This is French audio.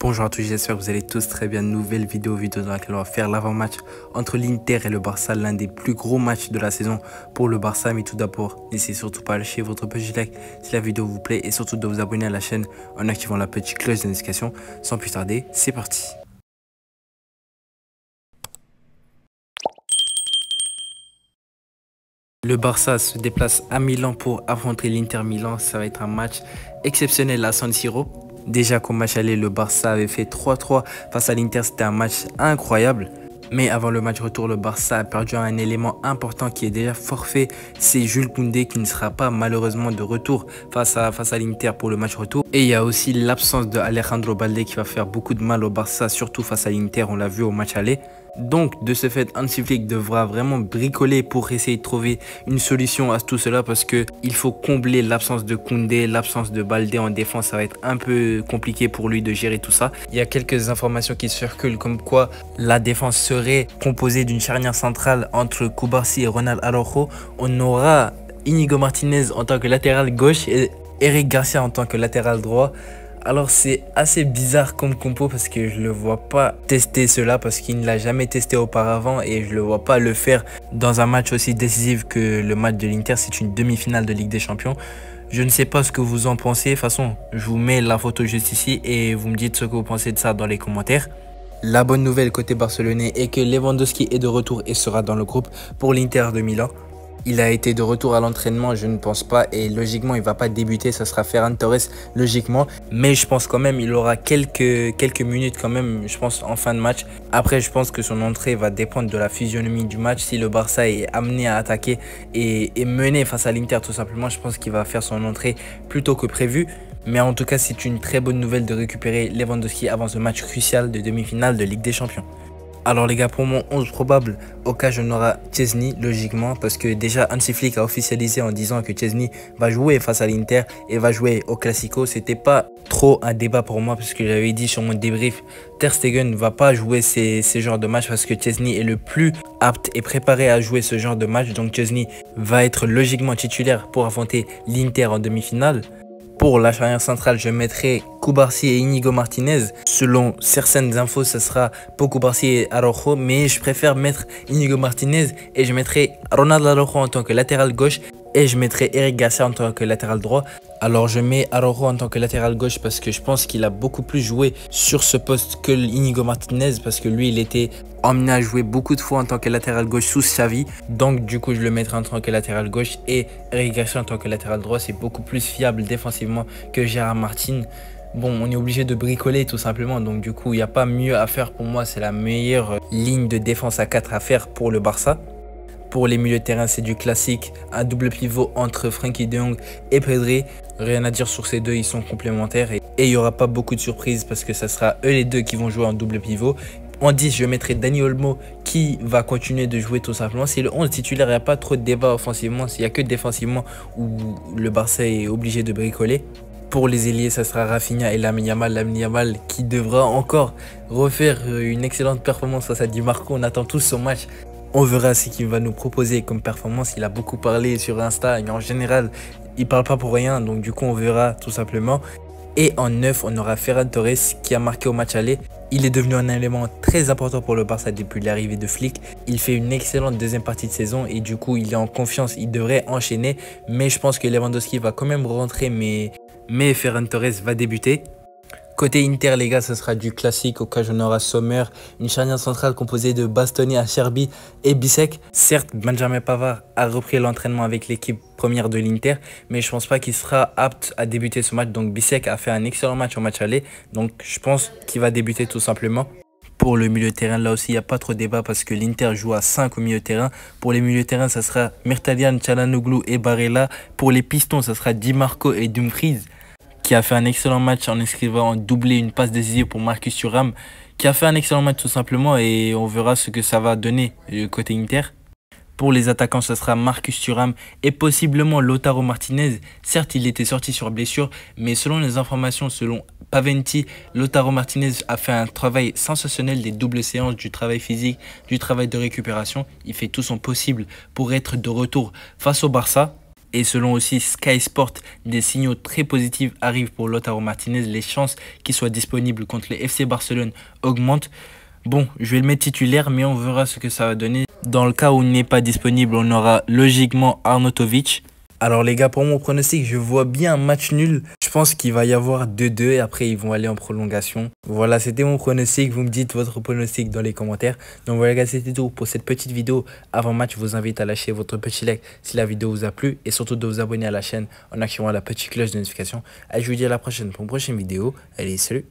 Bonjour à tous, j'espère que vous allez tous très bien. Nouvelle vidéo dans laquelle on va faire l'avant-match entre l'Inter et le Barça, l'un des plus gros matchs de la saison pour le Barça. Mais tout d'abord, n'hésitez surtout pas à lâcher votre petit like si la vidéo vous plaît et surtout de vous abonner à la chaîne en activant la petite cloche de notification. Sans plus tarder, c'est parti. Le Barça se déplace à Milan pour affronter l'Inter Milan. Ça va être un match exceptionnel à San Siro. Déjà qu'au match aller, le Barça avait fait 3-3 face à l'Inter. C'était un match incroyable. Mais avant le match retour, le Barça a perdu un élément important qui est déjà forfait. C'est Jules Koundé qui ne sera pas malheureusement de retour face à l'Inter pour le match retour. Et il y a aussi l'absence de Alejandro Balde qui va faire beaucoup de mal au Barça, surtout face à l'Inter. On l'a vu au match aller. Donc, de ce fait, Hansi Flick devra vraiment bricoler pour essayer de trouver une solution à tout cela parce qu'il faut combler l'absence de Koundé, l'absence de Balde en défense. Ça va être un peu compliqué pour lui de gérer tout ça. Il y a quelques informations qui circulent comme quoi la défense serait composée d'une charnière centrale entre Cubarsí et Ronald Araujo. On aura Íñigo Martínez en tant que latéral gauche et Eric Garcia en tant que latéral droit. Alors c'est assez bizarre comme compo parce que je ne le vois pas tester cela parce qu'il ne l'a jamais testé auparavant et je ne le vois pas le faire dans un match aussi décisif que le match de l'Inter. C'est une demi-finale de Ligue des Champions. Je ne sais pas ce que vous en pensez. De toute façon, je vous mets la photo juste ici et vous me dites ce que vous pensez de ça dans les commentaires. La bonne nouvelle côté barcelonais est que Lewandowski est de retour et sera dans le groupe pour l'Inter de Milan. Il a été de retour à l'entraînement, je ne pense pas, et logiquement il ne va pas débuter, ça sera Ferran Torres logiquement, mais je pense quand même il aura quelques minutes quand même, je pense en fin de match. Après je pense que son entrée va dépendre de la physionomie du match. Si le Barça est amené à attaquer et mener face à l'Inter tout simplement, je pense qu'il va faire son entrée plus tôt que prévu. Mais en tout cas c'est une très bonne nouvelle de récupérer Lewandowski avant ce match crucial de demi-finale de Ligue des Champions. Alors les gars, pour mon 11 probable, au cas on aura Szczęsny logiquement parce que déjà Hansi Flick a officialisé en disant que Szczęsny va jouer face à l'Inter et va jouer au Classico. C'était pas trop un débat pour moi parce que j'avais dit sur mon débrief, Ter Stegen ne va pas jouer ces genres de matchs parce que Szczęsny est le plus apte et préparé à jouer ce genre de match. Donc Szczęsny va être logiquement titulaire pour affronter l'Inter en demi-finale. Pour la charnière centrale, je mettrai Cubarsí et Íñigo Martínez. Selon certaines infos, ce sera pour Cubarsí et Araujo, mais je préfère mettre Íñigo Martínez et je mettrai Ronald Araujo en tant que latéral gauche et je mettrai Eric Garcia en tant que latéral droit. Alors je mets Araujo en tant que latéral gauche parce que je pense qu'il a beaucoup plus joué sur ce poste que Íñigo Martínez parce que lui il était emmené à jouer beaucoup de fois en tant que latéral gauche sous Xavi. Donc du coup je le mettrai en tant que latéral gauche et Eric Garcia en tant que latéral droit. C'est beaucoup plus fiable défensivement que Gérard Martin. Bon, on est obligé de bricoler tout simplement, donc du coup il n'y a pas mieux à faire pour moi. C'est la meilleure ligne de défense à 4 à faire pour le Barça. Pour les milieux de terrain, c'est du classique, un double pivot entre Frenkie de Jong et Pedri. Rien à dire sur ces deux, ils sont complémentaires et il n'y aura pas beaucoup de surprises parce que ça sera eux les deux qui vont jouer en double pivot. En 10, je mettrai Dani Olmo qui va continuer de jouer tout simplement. C'est le 11 titulaire, il n'y a pas trop de débat offensivement, il n'y a que défensivement où le Barça est obligé de bricoler. Pour les ailiers, ça sera Rafinha et Lamine Yamal qui devra encore refaire une excellente performance face à Di Marco. On attend tous son match. On verra ce qu'il va nous proposer comme performance. Il a beaucoup parlé sur Insta et en général, il parle pas pour rien. Donc du coup, on verra tout simplement. Et en 9, on aura Ferran Torres qui a marqué au match aller. Il est devenu un élément très important pour le Barça depuis l'arrivée de Flick. Il fait une excellente deuxième partie de saison et du coup, il est en confiance. Il devrait enchaîner. Mais je pense que Lewandowski va quand même rentrer. Mais Ferran Torres va débuter. Côté Inter, les gars, ce sera du classique. Au cas où on aura Sommer, une charnière centrale composée de Bastoni, Acerbi et Bisek. Certes, Benjamin Pavard a repris l'entraînement avec l'équipe première de l'Inter, mais je pense pas qu'il sera apte à débuter ce match. Donc Bisek a fait un excellent match au match aller, donc je pense qu'il va débuter tout simplement. Pour le milieu de terrain, là aussi, il n'y a pas trop de débat parce que l'Inter joue à 5 au milieu de terrain. Pour les milieux de terrain, ça sera Mkhitaryan, Çalhanoğlu et Barella. Pour les pistons, ça sera Di Marco et Dumfries, qui a fait un excellent match en inscrivant en doublé une passe décisive pour Marcus Thuram, qui a fait un excellent match tout simplement et on verra ce que ça va donner côté Inter. Pour les attaquants, ce sera Marcus Thuram et possiblement Lautaro Martinez. Certes, il était sorti sur blessure, mais selon les informations, selon Paventi, Lautaro Martinez a fait un travail sensationnel, des doubles séances, du travail physique, du travail de récupération. Il fait tout son possible pour être de retour face au Barça. Et selon aussi Sky Sport, des signaux très positifs arrivent pour Lautaro Martinez. Les chances qu'il soit disponible contre le FC Barcelone augmentent. Bon, je vais le mettre titulaire, mais on verra ce que ça va donner. Dans le cas où il n'est pas disponible, on aura logiquement Arnautovic. Alors les gars, pour mon pronostic, je vois bien un match nul. Je pense qu'il va y avoir 2-2 et après ils vont aller en prolongation. Voilà, c'était mon pronostic. Vous me dites votre pronostic dans les commentaires. Donc voilà les gars, c'était tout pour cette petite vidéo. Avant match, je vous invite à lâcher votre petit like si la vidéo vous a plu. Et surtout de vous abonner à la chaîne en activant la petite cloche de notification. Allez, je vous dis à la prochaine pour une prochaine vidéo. Allez, salut!